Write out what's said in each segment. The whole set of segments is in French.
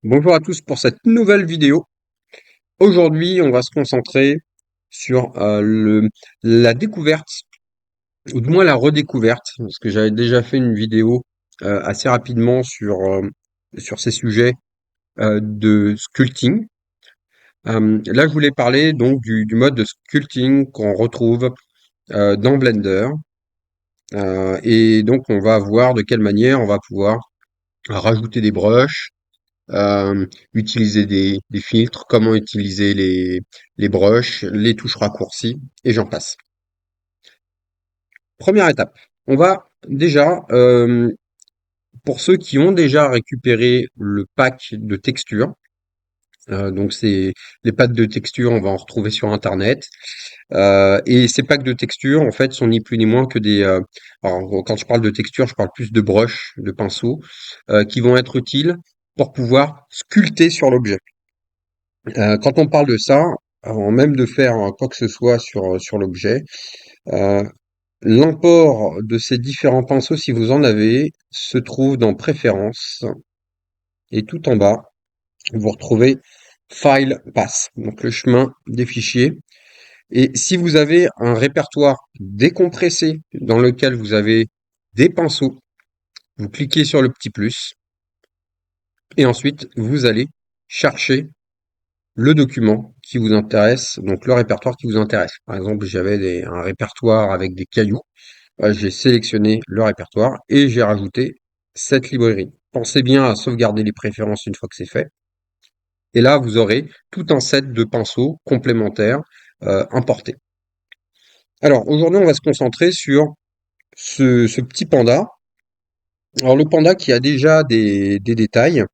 Bonjour à tous pour cette nouvelle vidéo. Aujourd'hui, on va se concentrer sur la découverte, ou du moins la redécouverte, parce que j'avais déjà fait une vidéo assez rapidement sur ces sujets de sculpting. Là, je voulais parler donc du mode de sculpting qu'on retrouve dans Blender. Et donc, on va voir de quelle manière on va pouvoir rajouter des brushes, utiliser des filtres, comment utiliser les brushes, les touches raccourcies, et j'en passe. Première étape, on va déjà, pour ceux qui ont déjà récupéré le pack de textures, donc c'est les packs de textures, on va en retrouver sur Internet. Et ces packs de textures, en fait, sont ni plus ni moins que alors, quand je parle de textures, je parle plus de brushes, de pinceaux, qui vont être utiles pour pouvoir sculpter sur l'objet. Quand on parle de ça, avant même de faire quoi que ce soit sur l'objet, euh, l'import de ces différents pinceaux, si vous en avez, se trouve dans Préférences et tout en bas, vous retrouvez File Path, donc le chemin des fichiers. Et si vous avez un répertoire décompressé dans lequel vous avez des pinceaux, vous cliquez sur le petit plus et ensuite vous allez chercher le document qui vous intéresse, donc le répertoire qui vous intéresse. Par exemple, j'avais un répertoire avec des cailloux. J'ai sélectionné le répertoire et j'ai rajouté cette librairie. Pensez bien à sauvegarder les préférences une fois que c'est fait. Et là, vous aurez tout un set de pinceaux complémentaires importés. Alors, aujourd'hui, on va se concentrer sur ce petit panda. Alors, le panda qui a déjà des détails.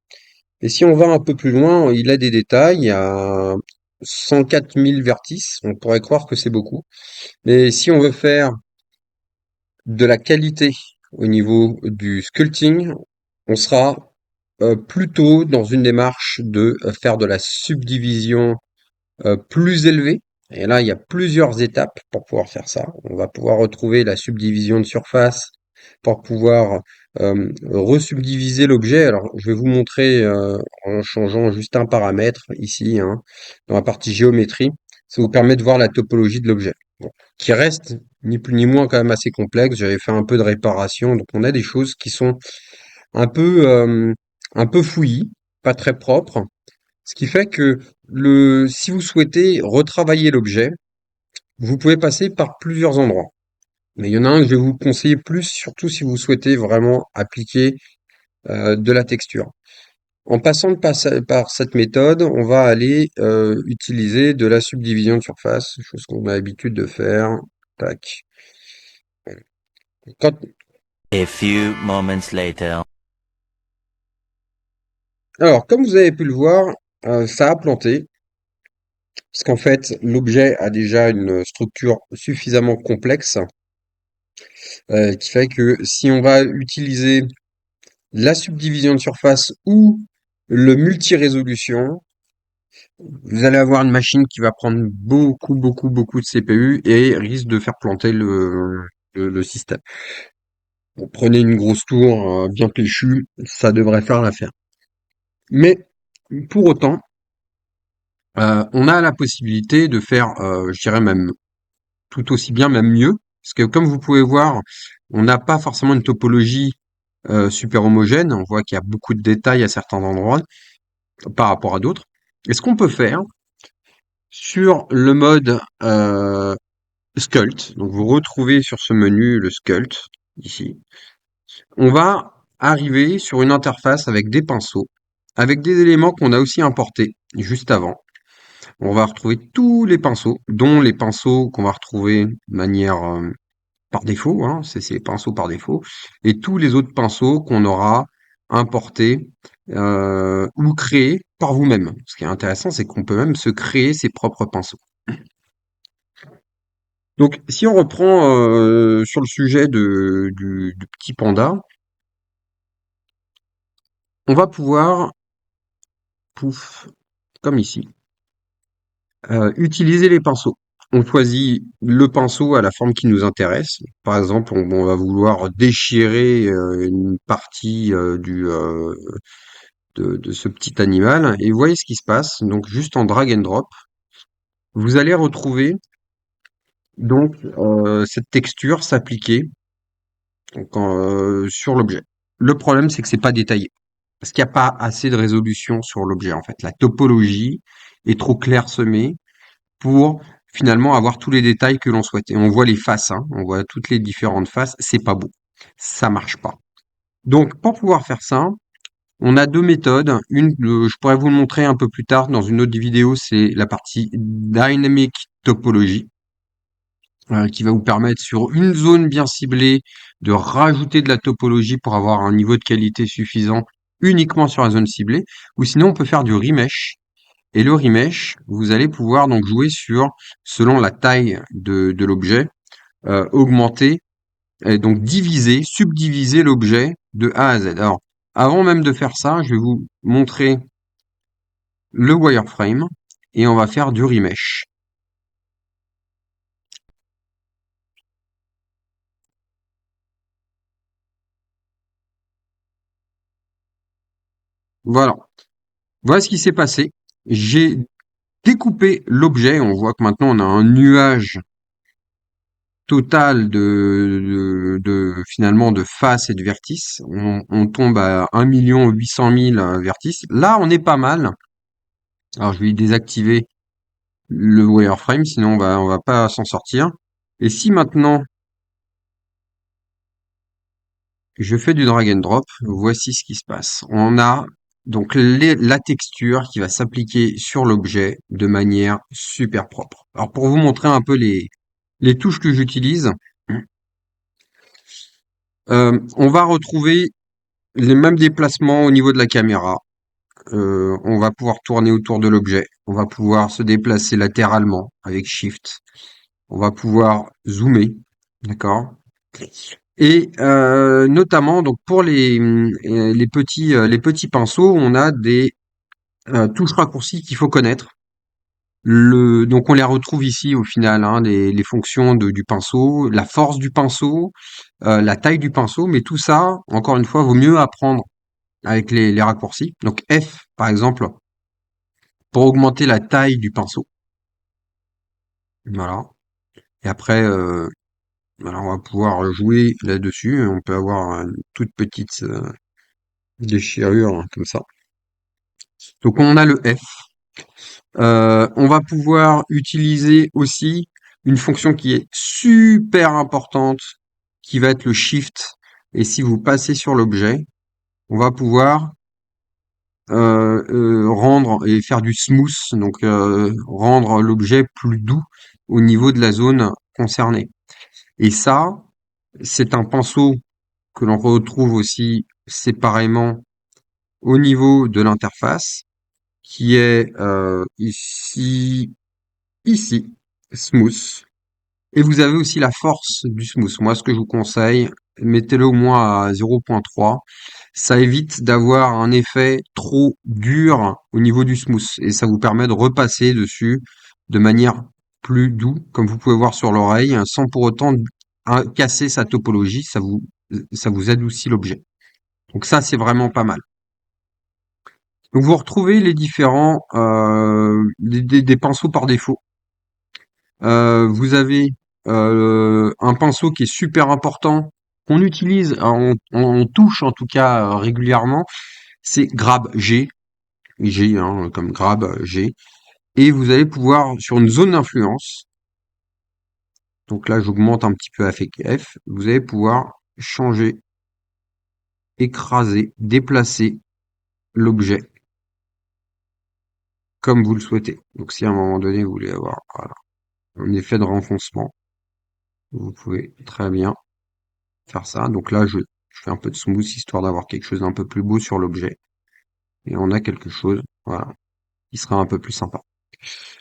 Et si on va un peu plus loin, il a des détails. Il y a 104 000 vertices. On pourrait croire que c'est beaucoup. Mais si on veut faire de la qualité au niveau du sculpting, on sera plutôt dans une démarche de faire de la subdivision plus élevée. Et là, il y a plusieurs étapes pour pouvoir faire ça. On va pouvoir retrouver la subdivision de surface pour pouvoir resubdiviser l'objet. Alors, je vais vous montrer en changeant juste un paramètre ici, hein, dans la partie géométrie. Ça vous permet de voir la topologie de l'objet. Bon, qui reste ni plus ni moins quand même assez complexe. J'avais fait un peu de réparation, donc on a des choses qui sont un peu un peu fouillis, pas très propres. Ce qui fait que si vous souhaitez retravailler l'objet, vous pouvez passer par plusieurs endroits. Mais il y en a un que je vais vous conseiller plus, surtout si vous souhaitez vraiment appliquer de la texture. En passant par cette méthode, on va aller utiliser de la subdivision de surface, chose qu'on a l'habitude de faire. Tac. Quand- A few moments later. Alors, comme vous avez pu le voir, ça a planté. Parce qu'en fait, l'objet a déjà une structure suffisamment complexe, qui fait que si on va utiliser la subdivision de surface ou le multi-résolution, vous allez avoir une machine qui va prendre beaucoup de CPU et risque de faire planter le système. Bon, prenez une grosse tour bien péchue, ça devrait faire l'affaire. Mais pour autant, on a la possibilité de faire, je dirais même tout aussi bien, même mieux, parce que comme vous pouvez voir, on n'a pas forcément une topologie super homogène. On voit qu'il y a beaucoup de détails à certains endroits par rapport à d'autres. Et ce qu'on peut faire sur le mode Sculpt, donc vous retrouvez sur ce menu le Sculpt ici, on va arriver sur une interface avec des pinceaux, avec des éléments qu'on a aussi importés juste avant. On va retrouver tous les pinceaux, dont les pinceaux qu'on va retrouver de manière par défaut, hein, c'est les pinceaux par défaut, et tous les autres pinceaux qu'on aura importés ou créés par vous-même. Ce qui est intéressant, c'est qu'on peut même se créer ses propres pinceaux. Donc, si on reprend sur le sujet du petit panda, on va pouvoir, pouf, comme ici, utiliser les pinceaux. On choisit le pinceau à la forme qui nous intéresse. Par exemple, on va vouloir déchirer une partie de ce petit animal et vous voyez ce qui se passe. Donc juste en drag and drop, vous allez retrouver donc cette texture s'appliquer donc, sur l'objet. Le problème, c'est que c'est pas détaillé. Parce qu'il n'y a pas assez de résolution sur l'objet, en fait. La topologie est trop clairsemée pour finalement avoir tous les détails que l'on souhaite. Et on voit les faces, hein, on voit toutes les différentes faces, c'est pas beau. Ça marche pas. Donc, pour pouvoir faire ça, on a deux méthodes. Une, je pourrais vous le montrer un peu plus tard dans une autre vidéo, c'est la partie Dynamic Topology, qui va vous permettre sur une zone bien ciblée de rajouter de la topologie pour avoir un niveau de qualité suffisant uniquement sur la zone ciblée. Ou sinon, on peut faire du remesh. Et le remesh, vous allez pouvoir donc jouer sur, selon la taille de l'objet, augmenter, et donc diviser, subdiviser l'objet de A à Z. Alors, avant même de faire ça, je vais vous montrer le wireframe et on va faire du remesh. Voilà. Voilà ce qui s'est passé. J'ai découpé l'objet. On voit que maintenant on a un nuage total finalement de faces et de vertices. On tombe à 1 800 000 vertices. Là, on est pas mal. Alors, je vais désactiver le wireframe, sinon on va pas s'en sortir. Et si maintenant je fais du drag and drop, voici ce qui se passe. On a donc la texture qui va s'appliquer sur l'objet de manière super propre. Alors pour vous montrer un peu les touches que j'utilise, on va retrouver les mêmes déplacements au niveau de la caméra. On va pouvoir tourner autour de l'objet. On va pouvoir se déplacer latéralement avec Shift. On va pouvoir zoomer, d'accord? Et notamment donc pour les petits pinceaux, on a des touches raccourcis qu'il faut connaître. Donc on les retrouve ici au final, hein, les fonctions du pinceau, la force du pinceau, la taille du pinceau, mais tout ça, encore une fois, vaut mieux apprendre avec les raccourcis. Donc F, par exemple, pour augmenter la taille du pinceau. Voilà. Et après, voilà, on va pouvoir jouer là-dessus. On peut avoir une toute petite déchirure hein, comme ça. Donc on a le F. On va pouvoir utiliser aussi une fonction qui est super importante, qui va être le Shift. Et si vous passez sur l'objet, on va pouvoir rendre et faire du smooth, donc rendre l'objet plus doux au niveau de la zone concernée. Et ça, c'est un pinceau que l'on retrouve aussi séparément au niveau de l'interface, qui est ici, smooth. Et vous avez aussi la force du smooth. Moi, ce que je vous conseille, mettez-le au moins à 0.3. Ça évite d'avoir un effet trop dur au niveau du smooth. Et ça vous permet de repasser dessus de manière plus doux, comme vous pouvez voir sur l'oreille, sans pour autant casser sa topologie. Ça vous adoucit l'objet. Donc ça, c'est vraiment pas mal. Donc vous retrouvez les différents des pinceaux par défaut. Vous avez un pinceau qui est super important, qu'on utilise, on touche en tout cas régulièrement, c'est Grab G, G hein, comme Grab G, et vous allez pouvoir sur une zone d'influence, donc là j'augmente un petit peu avec F, vous allez pouvoir changer, écraser, déplacer l'objet comme vous le souhaitez. Donc si à un moment donné vous voulez avoir voilà, un effet de renfoncement, vous pouvez très bien faire ça. Donc là, je fais un peu de smooth histoire d'avoir quelque chose d'un peu plus beau sur l'objet. Et on a quelque chose, voilà, qui sera un peu plus sympa.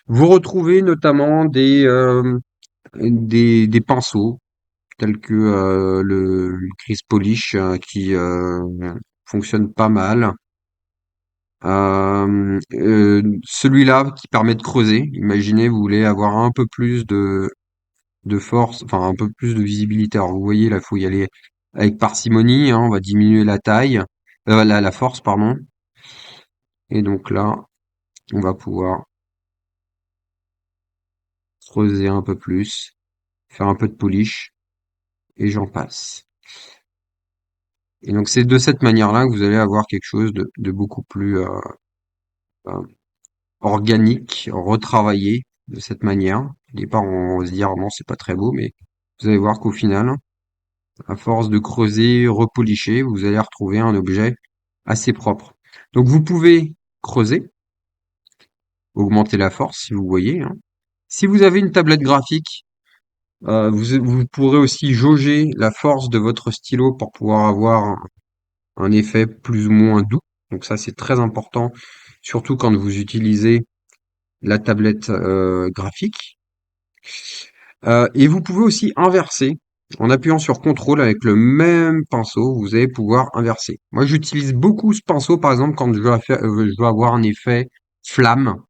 Vous retrouvez notamment des pinceaux tels que le Crisp Polish qui fonctionne pas mal. Celui-là qui permet de creuser. Imaginez, vous voulez avoir un peu plus de force, enfin un peu plus de visibilité. Alors vous voyez là, il faut y aller avec parcimonie, hein, on va diminuer la taille, la force, pardon. Et donc là, on va pouvoir creuser un peu plus, faire un peu de polish, et j'en passe. Et donc c'est de cette manière-là que vous allez avoir quelque chose de beaucoup plus euh, organique, retravaillé de cette manière. Au départ, on va se dire non, c'est pas très beau, mais vous allez voir qu'au final, à force de creuser, repolicher, vous allez retrouver un objet assez propre. Donc vous pouvez creuser, augmenter la force si vous voyez, hein. Si vous avez une tablette graphique, vous pourrez aussi jauger la force de votre stylo pour pouvoir avoir un effet plus ou moins doux. Donc ça, c'est très important, surtout quand vous utilisez la tablette graphique. Et vous pouvez aussi inverser. En appuyant sur CTRL avec le même pinceau, vous allez pouvoir inverser. Moi, j'utilise beaucoup ce pinceau, par exemple, quand je dois avoir un effet flamme.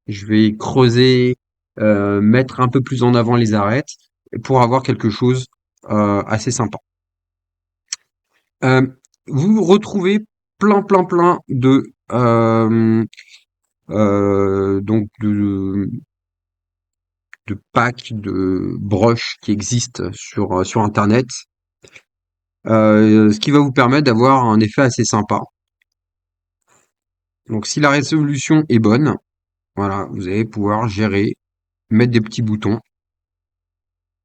Je vais creuser, mettre un peu plus en avant les arêtes pour avoir quelque chose assez sympa. Euh, vous retrouvez plein donc de packs de brushes qui existent sur Internet, ce qui va vous permettre d'avoir un effet assez sympa. Donc si la résolution est bonne, voilà, vous allez pouvoir gérer, mettre des petits boutons.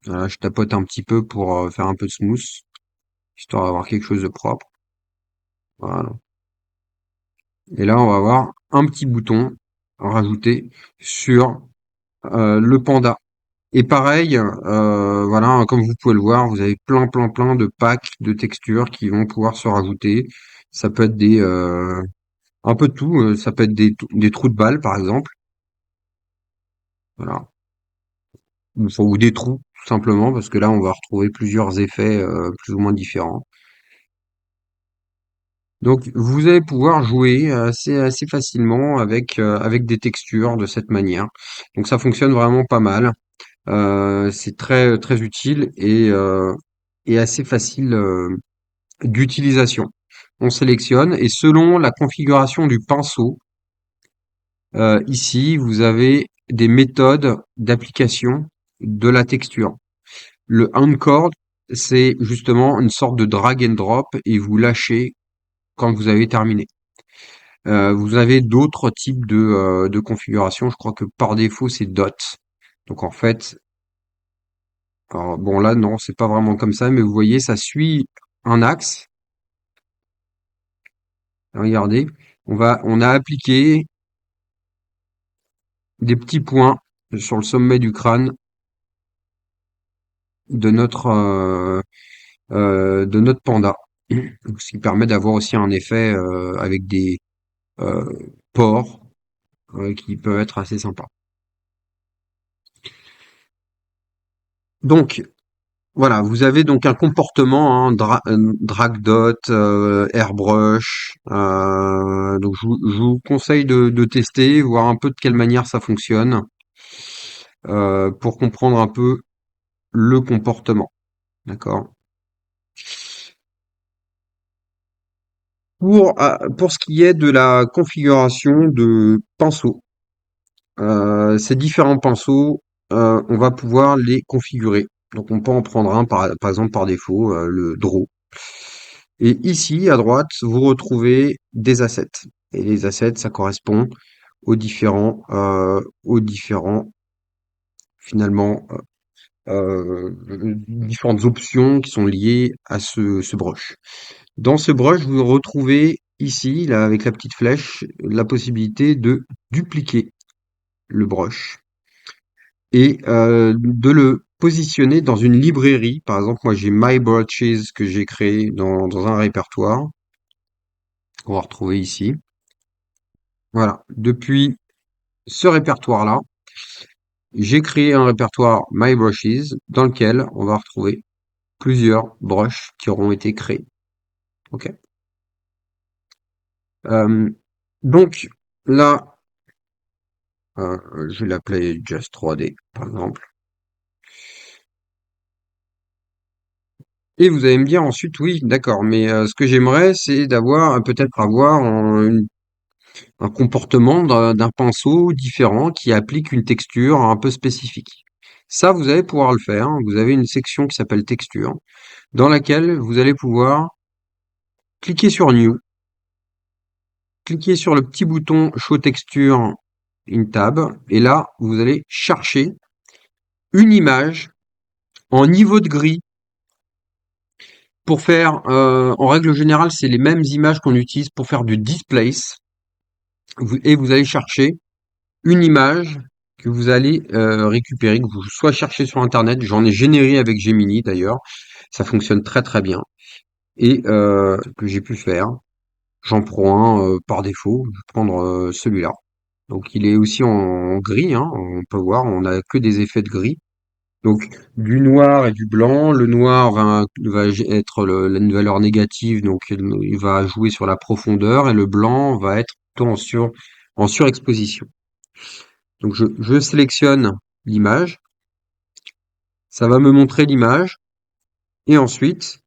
Voilà, je tapote un petit peu pour faire un peu de smooth, histoire d'avoir quelque chose de propre. Voilà. Et là, on va avoir un petit bouton rajouté sur le panda. Et pareil, voilà, comme vous pouvez le voir, vous avez plein de packs de textures qui vont pouvoir se rajouter. Ça peut être un peu de tout. Ça peut être des trous de balles, par exemple. Voilà. Ou des trous, tout simplement, parce que là, on va retrouver plusieurs effets plus ou moins différents. Donc, vous allez pouvoir jouer assez facilement avec des textures de cette manière. Donc, ça fonctionne vraiment pas mal. C'est très utile et assez facile d'utilisation. On sélectionne et selon la configuration du pinceau, ici vous avez des méthodes d'application de la texture. Le handcord, c'est justement une sorte de drag and drop et vous lâchez quand vous avez terminé. Vous avez d'autres types de configurations. Je crois que par défaut c'est dot. Donc en fait, alors, bon là non, c'est pas vraiment comme ça, mais vous voyez, ça suit un axe. Regardez, on a appliqué des petits points sur le sommet du crâne de notre panda, ce qui permet d'avoir aussi un effet avec des euh, pores qui peuvent être assez sympas. Donc voilà, vous avez donc un comportement, hein, drag dot, airbrush. Donc je vous conseille de tester, voir un peu de quelle manière ça fonctionne pour comprendre un peu le comportement. D'accord. Pour ce qui est de la configuration de pinceaux, ces différents pinceaux, on va pouvoir les configurer. Donc on peut en prendre un par exemple par défaut, le draw. Et ici à droite, vous retrouvez des assets. Et les assets, ça correspond aux différents finalement différentes options qui sont liées à ce brush. Dans ce brush, vous retrouvez ici, là, avec la petite flèche, la possibilité de dupliquer le brush et de le positionner dans une librairie. Par exemple, moi j'ai My Brushes que j'ai créé dans un répertoire. On va retrouver ici. Voilà. Depuis ce répertoire-là, j'ai créé un répertoire My Brushes dans lequel on va retrouver plusieurs brushes qui auront été créés. Ok. Euh, donc là, je vais l'appeler Just 3D, par exemple. Et vous allez me dire ensuite, oui, d'accord, mais ce que j'aimerais, c'est d'avoir peut-être avoir un comportement d'un pinceau différent qui applique une texture un peu spécifique. Ça, vous allez pouvoir le faire. Vous avez une section qui s'appelle texture, dans laquelle vous allez pouvoir cliquer sur New, cliquer sur le petit bouton Show Texture in Tab, et là, vous allez chercher une image en niveau de gris pour faire, en règle générale, c'est les mêmes images qu'on utilise pour faire du displace, et vous allez chercher une image que vous allez récupérer, que vous soit chercher sur internet, j'en ai généré avec Gemini d'ailleurs, ça fonctionne très très bien, et que j'ai pu faire. J'en prends un par défaut, je vais prendre celui-là. Donc il est aussi en gris, hein, on peut voir, on a que des effets de gris. Donc du noir et du blanc, le noir va être une valeur négative, donc il va jouer sur la profondeur, et le blanc va être plutôt en surexposition. Donc je sélectionne l'image, ça va me montrer l'image, et ensuite,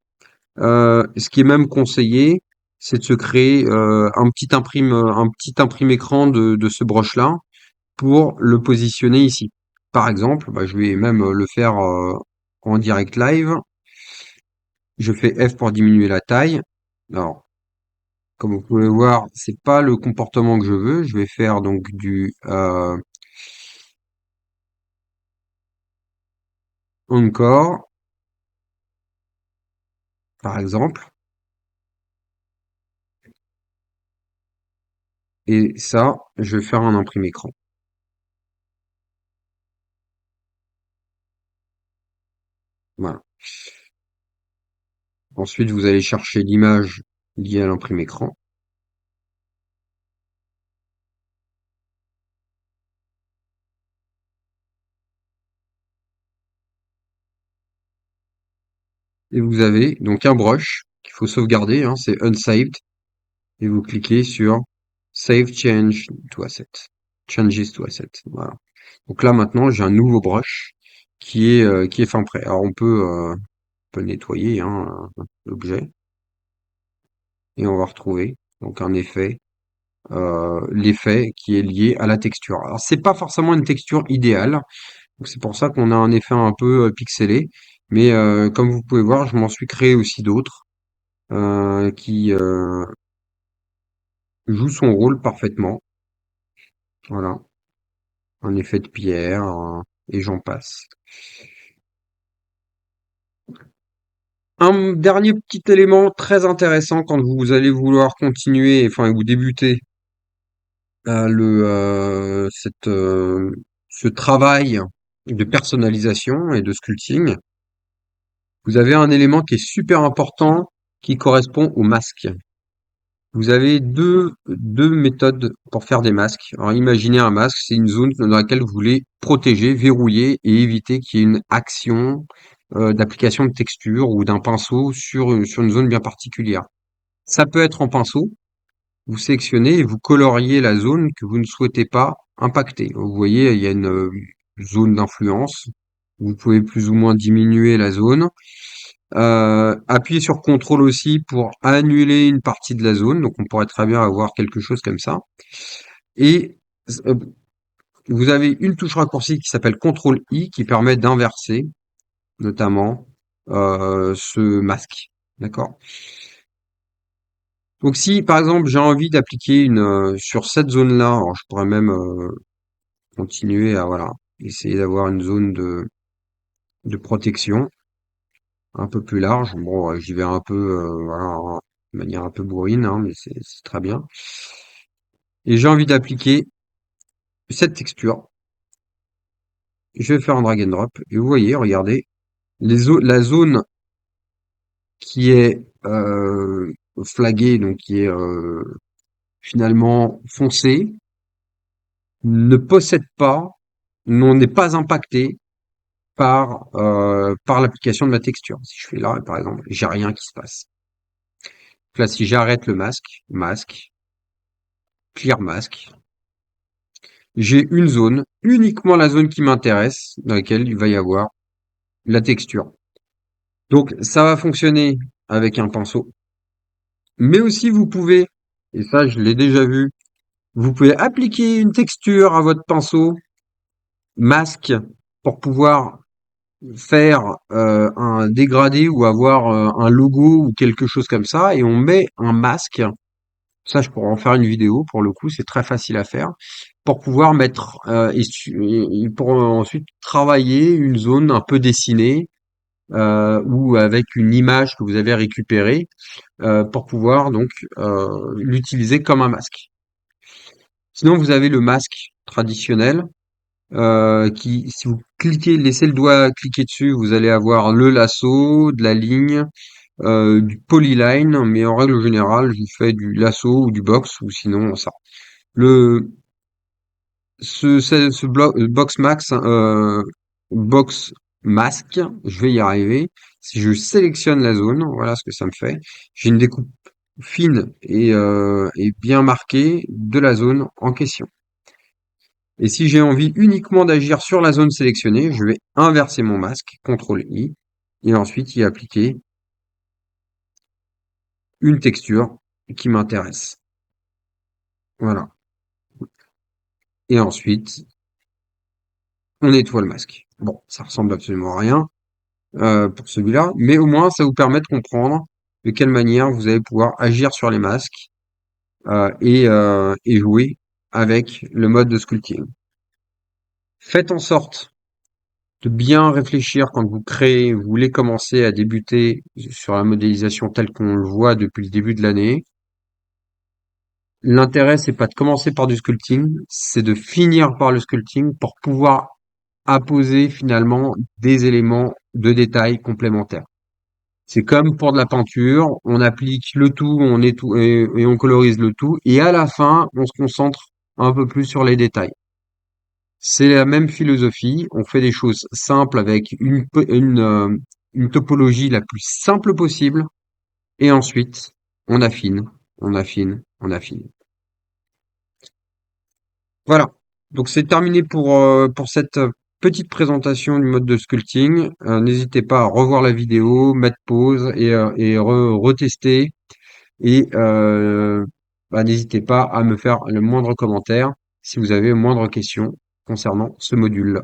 ce qui est même conseillé, c'est de se créer un petit imprime écran de ce brush-là pour le positionner ici. Par exemple, bah, je vais même le faire en direct live. Je fais F pour diminuer la taille. Alors, comme vous pouvez voir, c'est pas le comportement que je veux. Je vais faire donc du encore, par exemple. Et ça, je vais faire un imprime écran. Voilà. Ensuite, vous allez chercher l'image liée à l'imprime écran. Et vous avez donc un brush qu'il faut sauvegarder, hein, c'est unsaved. Et vous cliquez sur Save Change to Asset. Changes to Asset. Voilà. Donc là maintenant j'ai un nouveau brush qui est fin prêt. Alors on peut nettoyer hein, l'objet et on va retrouver donc un effet, l'effet qui est lié à la texture. Alors c'est pas forcément une texture idéale, donc c'est pour ça qu'on a un effet un peu pixelé. Mais comme vous pouvez voir, je m'en suis créé aussi d'autres qui jouent son rôle parfaitement. Voilà. Un effet de pierre, et j'en passe. Un dernier petit élément très intéressant quand vous allez vouloir continuer, enfin vous débutez ce travail de personnalisation et de sculpting, vous avez un élément qui est super important qui correspond au masque. Vous avez deux méthodes pour faire des masques. Alors imaginez un masque, c'est une zone dans laquelle vous voulez protéger, verrouiller et éviter qu'il y ait une action d'application de texture ou d'un pinceau sur une zone bien particulière. Ça peut être en pinceau, vous sélectionnez et vous coloriez la zone que vous ne souhaitez pas impacter. Vous voyez, il y a une zone d'influence. Vous pouvez plus ou moins diminuer la zone. Appuyez sur CTRL aussi pour annuler une partie de la zone. Donc on pourrait très bien avoir quelque chose comme ça. Et euh, vous avez une touche raccourcie qui s'appelle CTRL-I qui permet d'inverser notamment ce masque. D'accord? Donc si par exemple j'ai envie d'appliquer une sur cette zone-là, alors je pourrais même continuer à voilà essayer d'avoir une zone de protection un peu plus large. Bon, j'y vais un peu voilà de manière un peu bourrine, hein, mais c'est très bien. Et j'ai envie d'appliquer cette texture. Je vais faire un drag and drop et vous voyez, regardez, la zone qui est flaguée, donc qui est finalement foncée, ne possède pas, n'est pas impacté par l'application de ma texture. Si je fais là, par exemple, j'ai rien qui se passe. Là, si j'arrête le masque, clear mask, j'ai une zone, uniquement la zone qui m'intéresse, dans laquelle il va y avoir la texture. Donc, ça va fonctionner avec un pinceau. Mais aussi, vous pouvez, et ça, je l'ai déjà vu, Vous pouvez appliquer une texture à votre pinceau masque pour pouvoir faire un dégradé ou avoir un logo ou quelque chose comme ça, et on met un masque. Ça, je pourrais en faire une vidéo pour le coup, c'est très facile à faire pour pouvoir mettre et pour ensuite travailler une zone un peu dessinée ou avec une image que vous avez récupérée pour pouvoir donc l'utiliser comme un masque. Sinon, vous avez le masque traditionnel qui, si vous cliquez, laissez le doigt cliquer dessus, vous allez avoir le lasso, de la ligne, du polyline, mais en règle générale, je fais du lasso ou du box, ou sinon ça. Le box max, box masque, je vais y arriver. Si je sélectionne la zone, voilà ce que ça me fait. J'ai une découpe fine et bien marquée de la zone en question. Et si j'ai envie uniquement d'agir sur la zone sélectionnée, je vais inverser mon masque, CTRL-I, et ensuite y appliquer une texture qui m'intéresse. Voilà. Et ensuite, on nettoie le masque. Bon, ça ressemble absolument à rien pour celui-là, mais au moins ça vous permet de comprendre de quelle manière vous allez pouvoir agir sur les masques et jouer avec le mode de sculpting. Faites en sorte de bien réfléchir quand vous créez, vous voulez commencer à débuter sur la modélisation telle qu'on le voit depuis le début de l'année. L'intérêt, c'est pas de commencer par du sculpting, c'est de finir par le sculpting pour pouvoir apposer finalement des éléments de détail complémentaires. C'est comme pour de la peinture, on applique le tout, et on colorise le tout, et à la fin, on se concentre un peu plus sur les détails. C'est la même philosophie, on fait des choses simples avec une topologie la plus simple possible, et ensuite, on affine, on affine, on affine. Voilà. Donc c'est terminé pour cette petite présentation du mode de sculpting. N'hésitez pas à revoir la vidéo, mettre pause et retester. Et n'hésitez pas à me faire le moindre commentaire si vous avez moindre question concernant ce module.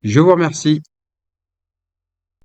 Je vous remercie.